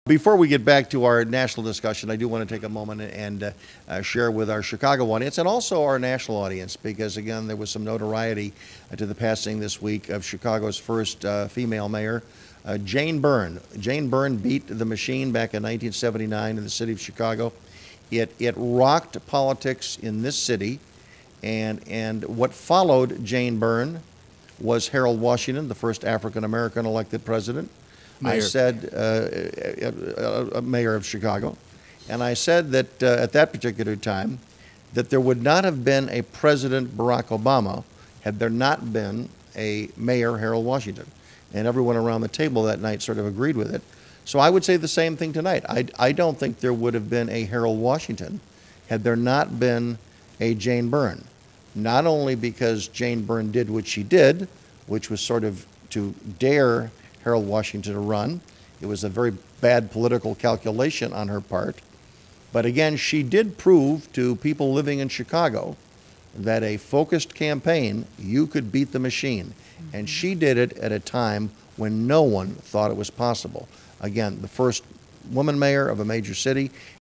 Before we get back to our national discussion, I do want to take a moment and share with our Chicago audience and also our national audience, because again, there was some notoriety to the passing this week of Chicago's first female mayor, Jane Byrne. Jane Byrne beat the machine back in 1979 in the city of Chicago. It rocked politics in this city, and what followed Jane Byrne was Harold Washington, the first African-American elected president. Mayor. I said, mayor of Chicago, and I said that at that particular time that there would not have been a President Barack Obama had there not been a Mayor Harold Washington. And everyone around the table that night sort of agreed with it. So I would say the same thing tonight. I don't think there would have been a Harold Washington had there not been a Jane Byrne. Not only because Jane Byrne did what she did, which was sort of to dare Harold Washington to run. It was a very bad political calculation on her part. But again, she did prove to people living in Chicago that a focused campaign, you could beat the machine. And she did it at a time when no one thought it was possible. Again, the first woman mayor of a major city,